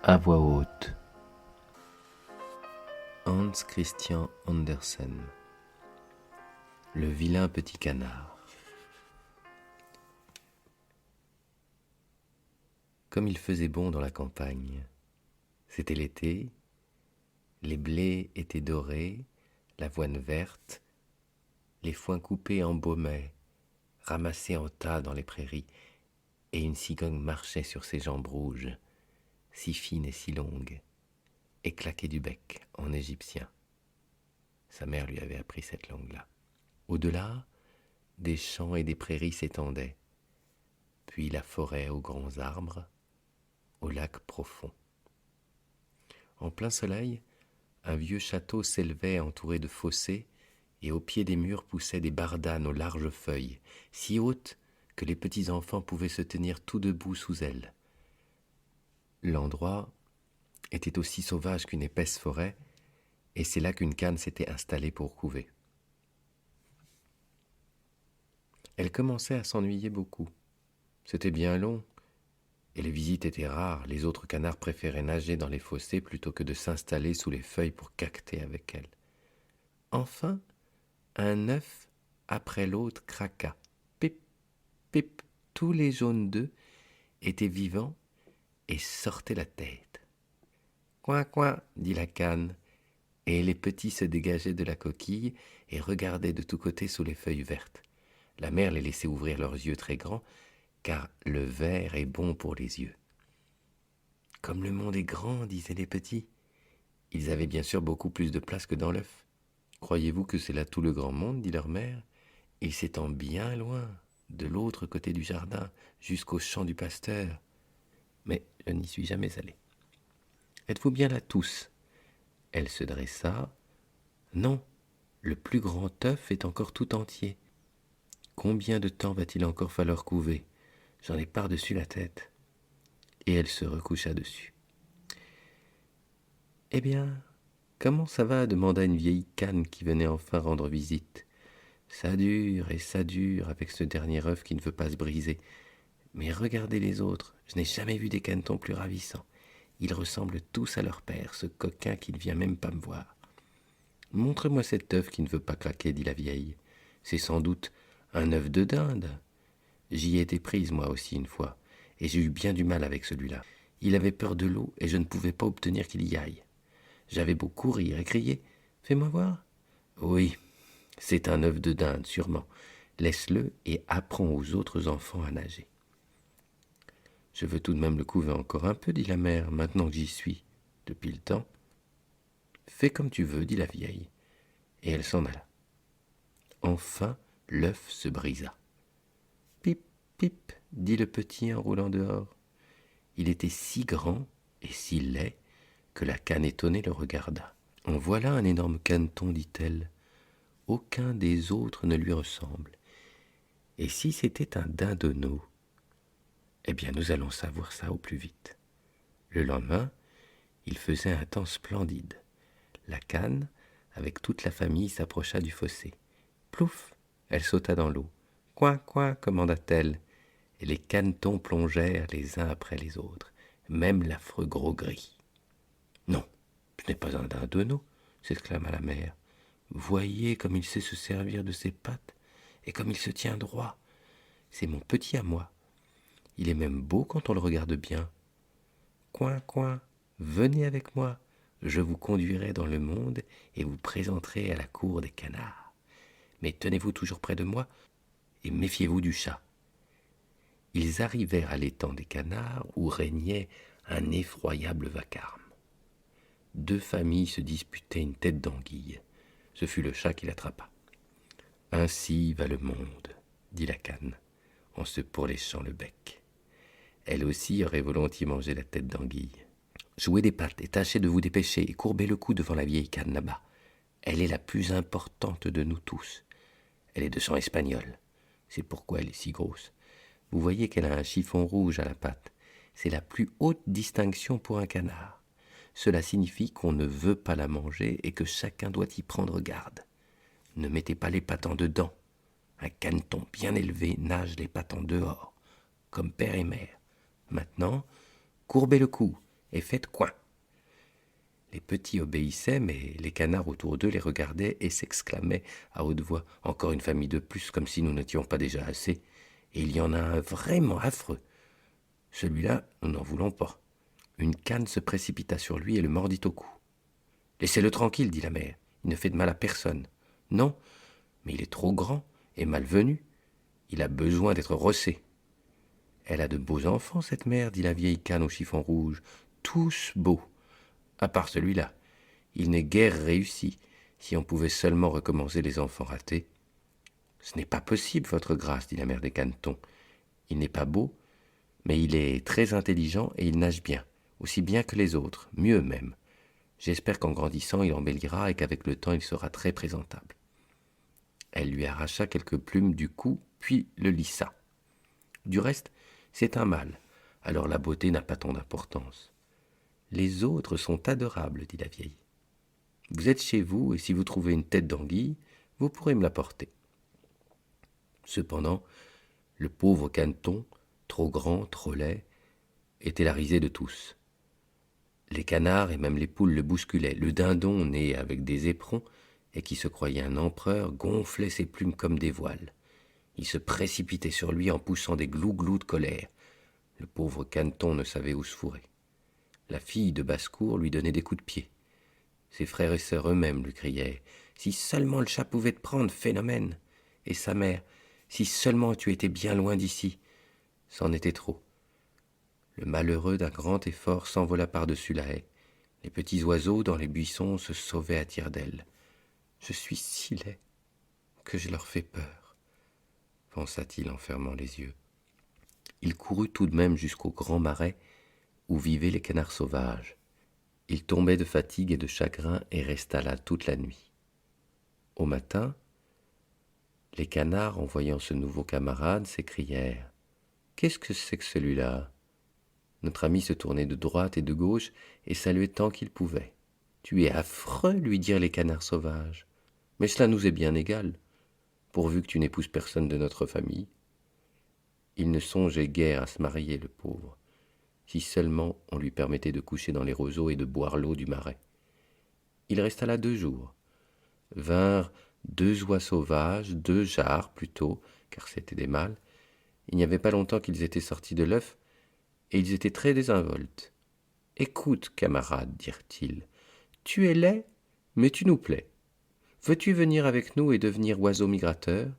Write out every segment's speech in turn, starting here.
À voix haute. Hans Christian Andersen. Le vilain petit canard. Comme il faisait bon dans la campagne. C'était l'été, les blés étaient dorés, l'avoine verte, les foins coupés embaumaient, ramassés en tas dans les prairies, et une cigogne marchait sur ses jambes rouges, si fines et si longues, et claquait du bec en égyptien. Sa mère lui avait appris cette langue-là. Au-delà, des champs et des prairies s'étendaient, puis la forêt aux grands arbres, au lac profond. En plein soleil, un vieux château s'élevait entouré de fossés, et au pied des murs poussaient des bardanes aux larges feuilles, si hautes que les petits enfants pouvaient se tenir tout debout sous elles. L'endroit était aussi sauvage qu'une épaisse forêt, et c'est là qu'une canne s'était installée pour couver. Elle commençait à s'ennuyer beaucoup. C'était bien long, et les visites étaient rares. Les autres canards préféraient nager dans les fossés plutôt que de s'installer sous les feuilles pour caqueter avec elle. Enfin, un œuf après l'autre craqua. Pip, pip, tous les jaunes d'œufs étaient vivants et sortaient la tête. Coin, coin, dit la canne, et les petits se dégageaient de la coquille et regardaient de tous côtés sous les feuilles vertes. La mère les laissait ouvrir leurs yeux très grands, car le vert est bon pour les yeux. Comme le monde est grand, disaient les petits. Ils avaient bien sûr beaucoup plus de place que dans l'œuf. Croyez-vous que c'est là tout le grand monde, dit leur mère? Il s'étend bien loin, de l'autre côté du jardin, jusqu'au champ du pasteur. Mais je n'y suis jamais allée. Êtes-vous bien là tous? Elle se dressa. Non, le plus grand œuf est encore tout entier. Combien de temps va-t-il encore falloir couver? J'en ai par-dessus la tête. Et elle se recoucha dessus. Eh bien, comment ça va? Demanda une vieille canne qui venait enfin rendre visite. Ça dure et ça dure avec ce dernier œuf qui ne veut pas se briser. Mais regardez les autres, je n'ai jamais vu des canetons plus ravissants. Ils ressemblent tous à leur père, ce coquin qui ne vient même pas me voir. Montre-moi cet œuf qui ne veut pas craquer, dit la vieille. C'est sans doute un œuf de dinde. J'y ai été prise moi aussi une fois, et j'ai eu bien du mal avec celui-là. Il avait peur de l'eau et je ne pouvais pas obtenir qu'il y aille. J'avais beau courir et crier. Fais-moi voir. Oui, c'est un œuf de dinde, sûrement. Laisse-le et apprends aux autres enfants à nager. Je veux tout de même le couver encore un peu, dit la mère, maintenant que j'y suis, depuis le temps. Fais comme tu veux, dit la vieille, et elle s'en alla. Enfin, l'œuf se brisa. Pip, pip, dit le petit en roulant dehors. Il était si grand et si laid que la canne étonnée le regarda. En voilà un énorme caneton, dit-elle. Aucun des autres ne lui ressemble. Et si c'était un dindonneau? Eh bien, nous allons savoir ça au plus vite. Le lendemain, il faisait un temps splendide. La canne, avec toute la famille, s'approcha du fossé. Plouf! Elle sauta dans l'eau. Coin, coin, commanda-t-elle, et les canetons plongèrent les uns après les autres, même l'affreux gros gris. Non, ce n'est pas un dindonneau, s'exclama la mère. Voyez comme il sait se servir de ses pattes et comme il se tient droit. C'est mon petit à moi. Il est même beau quand on le regarde bien. Coin, coin, venez avec moi. Je vous conduirai dans le monde et vous présenterai à la cour des canards. Mais tenez-vous toujours près de moi et méfiez-vous du chat. Ils arrivèrent à l'étang des canards où régnait un effroyable vacarme. Deux familles se disputaient une tête d'anguille. Ce fut le chat qui l'attrapa. Ainsi va le monde, dit la canne, en se pourléchant le bec. Elle aussi aurait volontiers mangé la tête d'anguille. Jouez des pattes et tâchez de vous dépêcher et courbez le cou devant la vieille canne là-bas. Elle est la plus importante de nous tous. Elle est de sang espagnol. C'est pourquoi elle est si grosse. Vous voyez qu'elle a un chiffon rouge à la patte. C'est la plus haute distinction pour un canard. Cela signifie qu'on ne veut pas la manger et que chacun doit y prendre garde. Ne mettez pas les pattes en dedans. Un caneton bien élevé nage les pattes en dehors, comme père et mère. Maintenant, courbez le cou et faites coin. Les petits obéissaient, mais les canards autour d'eux les regardaient et s'exclamaient à haute voix « Encore une famille de plus, comme si nous n'étions pas déjà assez. Et il y en a un vraiment affreux. Celui-là, nous n'en voulons pas. » Une canne se précipita sur lui et le mordit au cou. « Laissez-le tranquille, dit la mère. Il ne fait de mal à personne. »« Non, mais il est trop grand et malvenu. Il a besoin d'être rossé. »« Elle a de beaux enfants, cette mère, dit la vieille canne au chiffon rouge. Tous beaux. À part celui-là. Il n'est guère réussi. Si on pouvait seulement recommencer les enfants ratés. »« Ce n'est pas possible, votre grâce, dit la mère des canetons. Il n'est pas beau, mais il est très intelligent et il nage bien, aussi bien que les autres, mieux même. J'espère qu'en grandissant, il embellira et qu'avec le temps, il sera très présentable. » Elle lui arracha quelques plumes du cou, puis le lissa. Du reste, c'est un mâle, alors la beauté n'a pas tant d'importance. Les autres sont adorables, dit la vieille. Vous êtes chez vous, et si vous trouvez une tête d'anguille, vous pourrez me la porter. Cependant, le pauvre caneton, trop grand, trop laid, était la risée de tous. Les canards et même les poules le bousculaient. Le dindon, né avec des éperons, et qui se croyait un empereur, gonflait ses plumes comme des voiles. Il se précipitait sur lui en poussant des glou-glous de colère. Le pauvre caneton ne savait où se fourrer. La fille de basse-cour lui donnait des coups de pied. Ses frères et sœurs eux-mêmes lui criaient « Si seulement le chat pouvait te prendre, phénomène !» Et sa mère « Si seulement tu étais bien loin d'ici !» C'en était trop. Le malheureux d'un grand effort s'envola par-dessus la haie. Les petits oiseaux dans les buissons se sauvaient à tire-d'aile. « Je suis si laid que je leur fais peur, » pensa-t-il en fermant les yeux. Il courut tout de même jusqu'au grand marais où vivaient les canards sauvages. Il tombait de fatigue et de chagrin et resta là toute la nuit. Au matin, les canards, en voyant ce nouveau camarade, s'écrièrent « Qu'est-ce que c'est que celui-là » Notre ami se tournait de droite et de gauche et saluait tant qu'il pouvait. « Tu es affreux, lui dirent les canards sauvages. Mais cela nous est bien égal, pourvu que tu n'épouses personne de notre famille. » Il ne songeait guère à se marier, le pauvre. Si seulement on lui permettait de coucher dans les roseaux et de boire l'eau du marais. Il resta là 2 jours. Vinrent 2 oies sauvages, 2 jarres plutôt, car c'étaient des mâles. Il n'y avait pas longtemps qu'ils étaient sortis de l'œuf, et ils étaient très désinvoltes. « Écoute, camarade, dirent-ils, tu es laid, mais tu nous plais. Veux-tu venir avec nous et devenir oiseau migrateur ?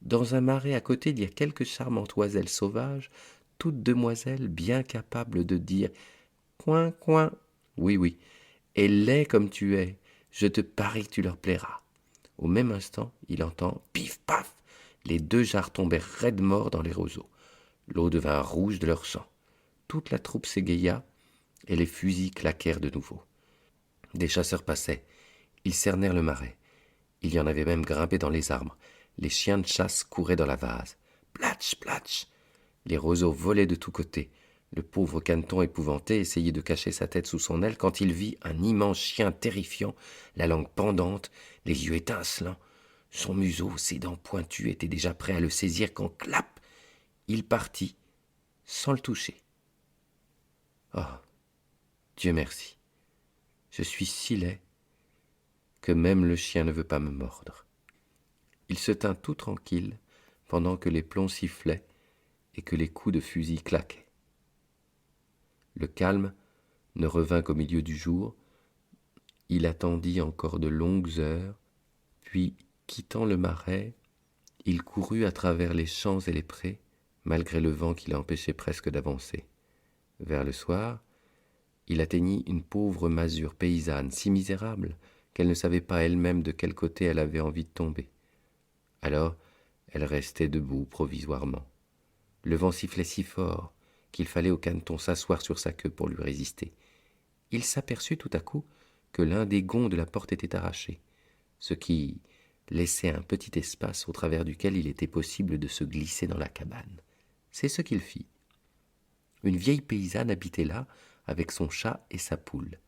Dans un marais à côté, il y a quelques charmantes oiselles sauvages, toutes demoiselles bien capables de dire « Coin, coin !»« Oui, oui, et laid comme tu es, je te parie que tu leur plairas. » Au même instant, il entend « Pif, paf !» Les 2 jarres tombèrent raides morts dans les roseaux. L'eau devint rouge de leur sang. Toute la troupe s'égaya, et les fusils claquèrent de nouveau. Des chasseurs passaient. Ils cernèrent le marais. Il y en avait même grimpé dans les arbres. Les chiens de chasse couraient dans la vase. Platch, platch. Les roseaux volaient de tous côtés. Le pauvre caneton épouvanté essayait de cacher sa tête sous son aile quand il vit un immense chien terrifiant, la langue pendante, les yeux étincelants. Son museau, ses dents pointues, étaient déjà prêts à le saisir quand, clap, il partit, sans le toucher. Oh, Dieu merci, je suis si laid que même le chien ne veut pas me mordre. Il se tint tout tranquille pendant que les plombs sifflaient et que les coups de fusil claquaient. Le calme ne revint qu'au milieu du jour. Il attendit encore de longues heures, puis, quittant le marais, il courut à travers les champs et les prés, malgré le vent qui l'empêchait presque d'avancer. Vers le soir, il atteignit une pauvre masure paysanne, si misérable qu'elle ne savait pas elle-même de quel côté elle avait envie de tomber. Alors, elle restait debout provisoirement. Le vent sifflait si fort qu'il fallait au caneton s'asseoir sur sa queue pour lui résister. Il s'aperçut tout à coup que l'un des gonds de la porte était arraché, ce qui laissait un petit espace au travers duquel il était possible de se glisser dans la cabane. C'est ce qu'il fit. Une vieille paysanne habitait là avec son chat et sa poule.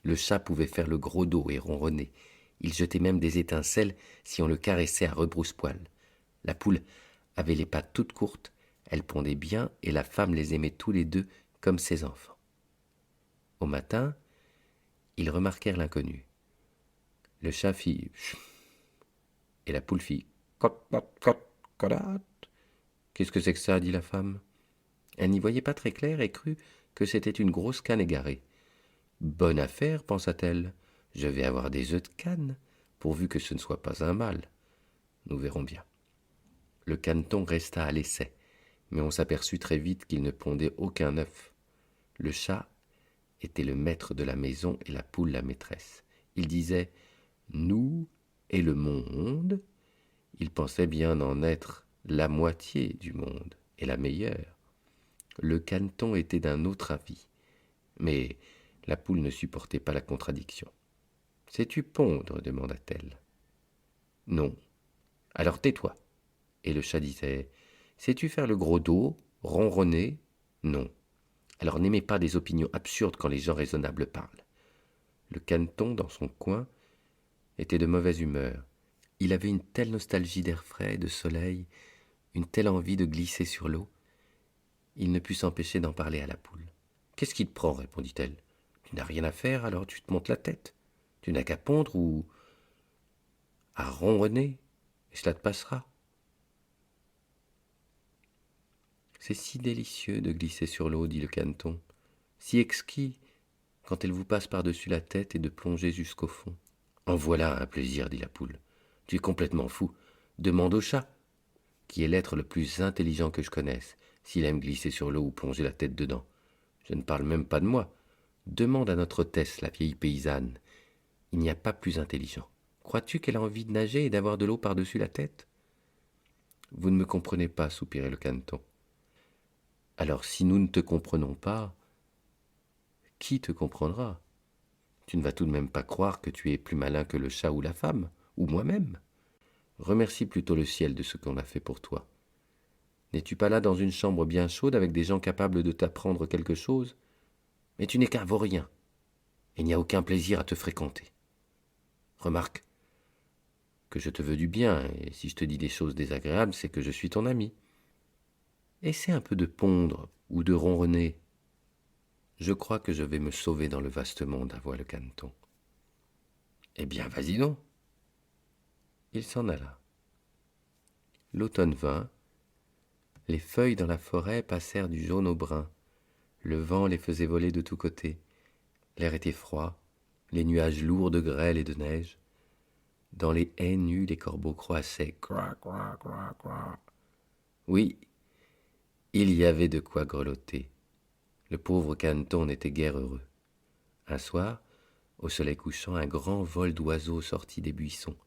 Le chat pouvait faire le gros dos et ronronner. Il jetait même des étincelles si on le caressait à rebrousse-poil. La poule avait les pattes toutes courtes, elle pondait bien et la femme les aimait tous les 2 comme ses enfants. Au matin, ils remarquèrent l'inconnu. Le chat fit chut et la poule fit cot cot cot codat. Qu'est-ce que c'est que ça dit la femme. Elle n'y voyait pas très clair et crut que c'était une grosse canne égarée. Bonne affaire, pensa-t-elle. Je vais avoir des œufs de canne, pourvu que ce ne soit pas un mâle. Nous verrons bien. Le caneton resta à l'essai, mais on s'aperçut très vite qu'il ne pondait aucun œuf. Le chat était le maître de la maison et la poule la maîtresse. Il disait « nous et le monde ». Il pensait bien en être la moitié du monde et la meilleure. Le caneton était d'un autre avis, mais la poule ne supportait pas la contradiction. « Sais-tu pondre » demanda-t-elle. « Non. »« Alors tais-toi. » Et le chat disait « Sais-tu faire le gros dos, ronronner ?» « Non. »« Alors n'aimez pas des opinions absurdes quand les gens raisonnables parlent. » Le caneton, dans son coin, était de mauvaise humeur. Il avait une telle nostalgie d'air frais, de soleil, une telle envie de glisser sur l'eau. Il ne put s'empêcher d'en parler à la poule. « Qu'est-ce qui te prend » répondit-elle. « Tu n'as rien à faire, alors tu te montes la tête. Tu n'as qu'à pondre ou à ronronner, et cela te passera. » C'est si délicieux de glisser sur l'eau, dit le caneton, si exquis quand elle vous passe par-dessus la tête et de plonger jusqu'au fond. En voilà un plaisir, dit la poule. Tu es complètement fou. Demande au chat, qui est l'être le plus intelligent que je connaisse, s'il aime glisser sur l'eau ou plonger la tête dedans. Je ne parle même pas de moi. Demande à notre hôtesse, la vieille paysanne. Il n'y a pas plus intelligent. Crois-tu qu'elle a envie de nager et d'avoir de l'eau par-dessus la tête ? Vous ne me comprenez pas, soupirait le caneton. Alors si nous ne te comprenons pas, qui te comprendra ? Tu ne vas tout de même pas croire que tu es plus malin que le chat ou la femme, ou moi-même. Remercie plutôt le ciel de ce qu'on a fait pour toi. N'es-tu pas là dans une chambre bien chaude avec des gens capables de t'apprendre quelque chose ? Mais tu n'es qu'un vaurien, et il n'y a aucun plaisir à te fréquenter. Remarque que je te veux du bien, et si je te dis des choses désagréables, c'est que je suis ton ami. Essaie un peu de pondre ou de ronronner. Je crois que je vais me sauver dans le vaste monde, avoua le caneton. Eh bien, vas-y donc. Il s'en alla. L'automne vint. Les feuilles dans la forêt passèrent du jaune au brun. Le vent les faisait voler de tous côtés. L'air était froid, les nuages lourds de grêle et de neige. Dans les haies nues, les corbeaux croassaient. Croa, croa, croa, croa. Oui, il y avait de quoi grelotter. Le pauvre caneton n'était guère heureux. Un soir, au soleil couchant, un grand vol d'oiseaux sortit des buissons.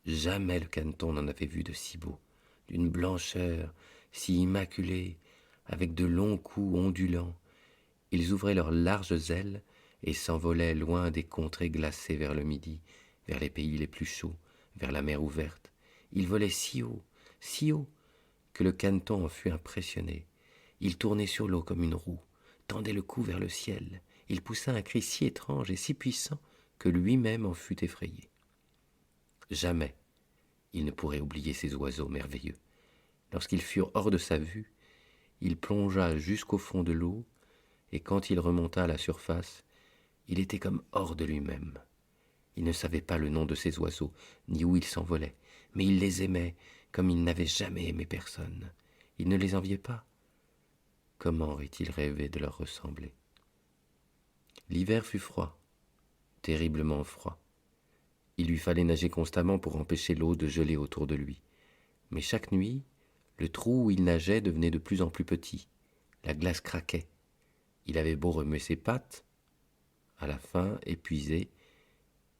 Jamais le caneton n'en avait vu de si beau, d'une blancheur si immaculée, avec de longs coups ondulants. Ils ouvraient leurs larges ailes et s'envolaient loin des contrées glacées vers le midi, vers les pays les plus chauds, vers la mer ouverte. Ils volaient si haut, que le caneton en fut impressionné. Il tournait sur l'eau comme une roue, tendait le cou vers le ciel. Il poussa un cri si étrange et si puissant que lui-même en fut effrayé. Jamais il ne pourrait oublier ces oiseaux merveilleux. Lorsqu'ils furent hors de sa vue, il plongea jusqu'au fond de l'eau, et quand il remonta à la surface, il était comme hors de lui-même. Il ne savait pas le nom de ces oiseaux, ni où ils s'envolaient, mais il les aimait comme il n'avait jamais aimé personne. Il ne les enviait pas. Comment aurait-il rêvé de leur ressembler ? L'hiver fut froid, terriblement froid. Il lui fallait nager constamment pour empêcher l'eau de geler autour de lui. Mais chaque nuit, le trou où il nageait devenait de plus en plus petit. La glace craquait. Il avait beau remuer ses pattes, à la fin, épuisé,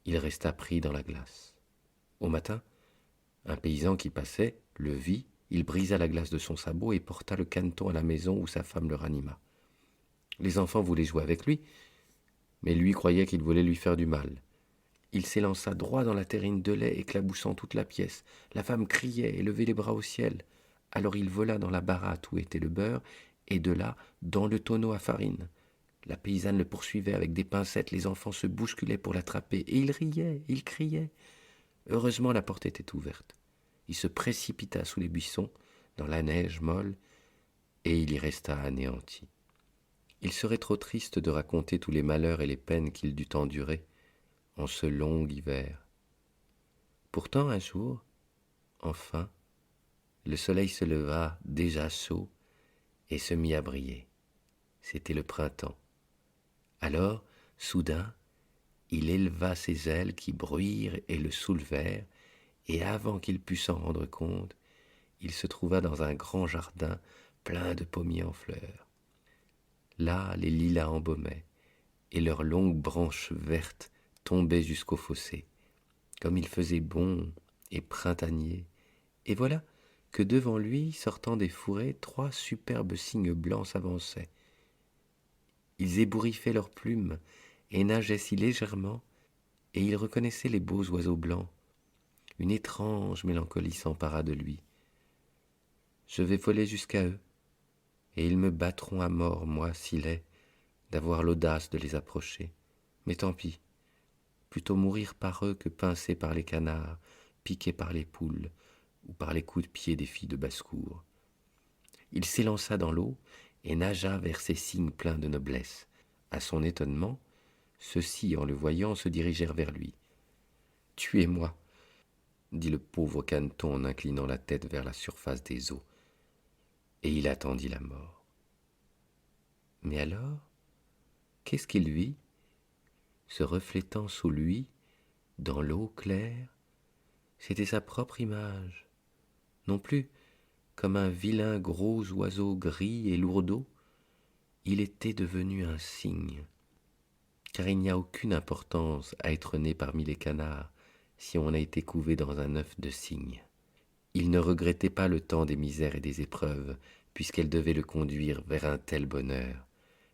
il resta pris dans la glace. Au matin, un paysan qui passait le vit, il brisa la glace de son sabot et porta le caneton à la maison où sa femme le ranima. Les enfants voulaient jouer avec lui, mais lui croyait qu'il voulait lui faire du mal. Il s'élança droit dans la terrine de lait, éclaboussant toute la pièce. La femme criait et levait les bras au ciel. Alors il vola dans la baratte où était le beurre, et de là, dans le tonneau à farine. La paysanne le poursuivait avec des pincettes, les enfants se bousculaient pour l'attraper, et il riait, il criait. Heureusement, la porte était ouverte. Il se précipita sous les buissons, dans la neige molle, et il y resta anéanti. Il serait trop triste de raconter tous les malheurs et les peines qu'il dut endurer en ce long hiver. Pourtant un jour, enfin, le soleil se leva déjà chaud et se mit à briller. C'était le printemps. Alors, soudain, il éleva ses ailes qui bruirent et le soulevèrent, et avant qu'il pût s'en rendre compte, il se trouva dans un grand jardin plein de pommiers en fleurs. Là, les lilas embaumaient, et leurs longues branches vertes tombaient jusqu'au fossé. Comme il faisait bon et printanier, et voilà que devant lui, sortant des fourrés, 3 superbes cygnes blancs s'avançaient. Ils ébouriffaient leurs plumes et nageaient si légèrement, et il reconnaissait les beaux oiseaux blancs. Une étrange mélancolie s'empara de lui. Je vais voler jusqu'à eux, et ils me battront à mort, moi, si laid, d'avoir l'audace de les approcher. Mais tant pis, plutôt mourir par eux que pincé par les canards, piqué par les poules, ou par les coups de pied des filles de basse-cour. Il s'élança dans l'eau et nagea vers ces cygnes pleins de noblesse. À son étonnement, ceux-ci, en le voyant, se dirigèrent vers lui. « Tuez-moi » dit le pauvre caneton en inclinant la tête vers la surface des eaux, et il attendit la mort. Mais alors, qu'est-ce qu'il vit, se reflétant sous lui, dans l'eau claire? C'était sa propre image, non plus comme un vilain gros oiseau gris et lourdeau, il était devenu un cygne. Car il n'y a aucune importance à être né parmi les canards si on a été couvé dans un œuf de cygne. Il ne regrettait pas le temps des misères et des épreuves, puisqu'elles devaient le conduire vers un tel bonheur.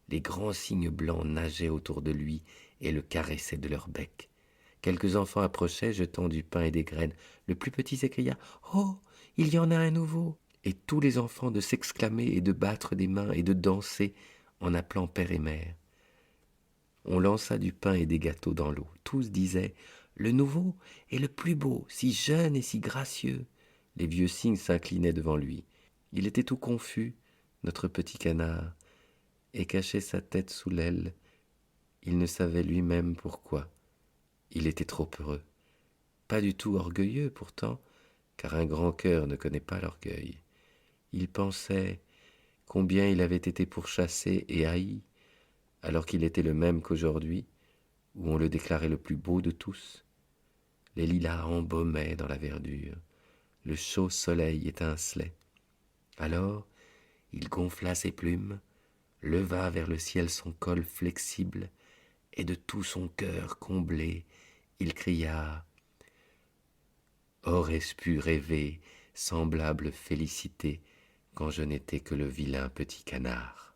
Les grands cygnes blancs nageaient autour de lui et le caressaient de leur bec. Quelques enfants approchaient, jetant du pain et des graines. Le plus petit s'écria « Oh, il y en a un nouveau !» Et tous les enfants de s'exclamer et de battre des mains et de danser en appelant père et mère. On lança du pain et des gâteaux dans l'eau. Tous disaient « Le nouveau est le plus beau, si jeune et si gracieux !» Les vieux cygnes s'inclinaient devant lui. Il était tout confus, notre petit canard, et cachait sa tête sous l'aile. Il ne savait lui-même pourquoi. Il était trop heureux. Pas du tout orgueilleux pourtant, car un grand cœur ne connaît pas l'orgueil. Il pensait combien il avait été pourchassé et haï, alors qu'il était le même qu'aujourd'hui, où on le déclarait le plus beau de tous. Les lilas embaumaient dans la verdure, le chaud soleil étincelait. Alors, il gonfla ses plumes, leva vers le ciel son col flexible, et de tout son cœur comblé, il cria « Aurais-je pu rêver semblable félicité quand je n'étais que le vilain petit canard ?»